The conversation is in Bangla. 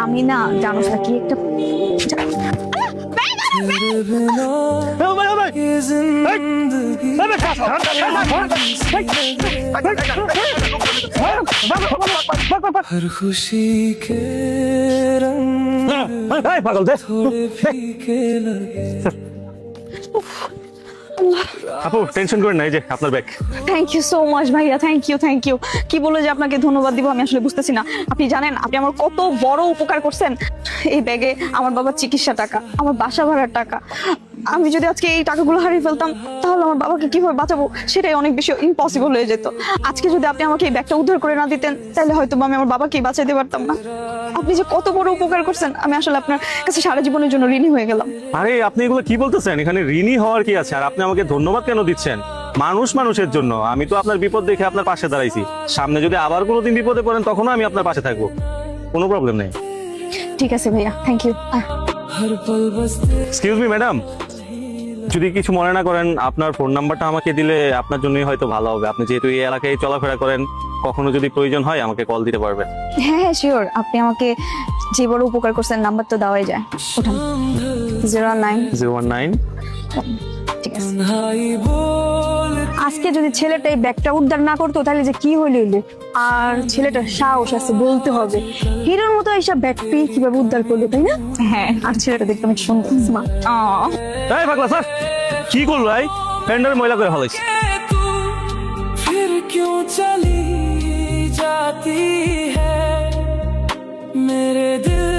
আমি না জানোস না কি একটা हर खुशी के रंग পাগল দে फीके लगे আপু টেনশন করেন না, এই যে আপনার bag. Thank you so much ভাইয়া, থ্যাংক ইউ। কি বলে যে আপনাকে ধন্যবাদ দিব আমি আসলে বুঝতেছি না। আপনি জানেন আপনি আমার কত বড় উপকার করছেন। এই ব্যাগে আমার বাবার চিকিৎসা টাকা, আমার বাসা ভাড়ার টাকা। আমি যদি আজকে এই টাকাগুলো হারিয়ে ফেলতাম তাহলে আমার বাবাকে কিভাবে বাঁচাবো সেটাই অনেক বেশি ইম্পসিবল হয়ে যেত। আজকে যদি আপনি আমাকে এই ব্যাগটা উদ্ধার করে না দিতেন তাহলে হয়তো আমি আমার বাবাকে বাঁচাইতে পারতাম না। আপনি যে কত বড় উপকার করছেন আমি আসলে আপনার কাছে সারা জীবনের জন্য ঋণী হয়ে গেলাম। আরে আপনি এগুলো কি বলতেছেন? এখানে ঋণী হওয়ার কি আছে? আর আপনি আমাকে ধন্যবাদ কেন দিচ্ছেন? মানুষ মানুষের জন্য। আমি তো আপনার বিপদ দেখে আপনার পাশে দাঁড়াইছি। সামনে যদি আবার কোনোদিন বিপদে পড়েন তখনও আমি আপনার পাশে থাকবো, কোনো প্রবলেম নেই। ঠিক আছে ভাইয়া, থ্যাংক ইউ। हर पल बसते এক্সকিউজ মি ম্যাডাম, যদি কিছু মনে না করেন আপনার ফোন নাম্বারটা আমাকে দিলে আপনার জন্যই হয়তো ভালো হবে। আপনি যেহেতু এই এলাকায় চলাফেরা করেন, কখনো যদি প্রয়োজন হয় আমাকে কল দিতে পারবেন। হ্যাঁ হ্যাঁ শিওর, আপনি আমাকে যে বড় উপকার করছেন নাম্বার তো দেওয়াই যায়। ওঠান 09। 019। ঠিক আছে। तन्हाई बोल আজকে যদি ছেলেটা এই ব্যাগটা উদ্ধার না করতো তাহলে যে কি হইল। আর ছেলেটার সাহস আছে বলতে হবে, হিরোর মতো এইসব ব্যাগ পেয়ে কিভাবে উদ্ধার করলো, তাই না? হ্যাঁ, আর ছেলেটা দেখতে অনেক সুন্দর, স্মার্ট। এই পাগলা স্যার, কি করলো? এই ফ্রেন্ডের ময়লা করে ফেলাইছি। तू फिर क्यों चली जाती है मेरे दिल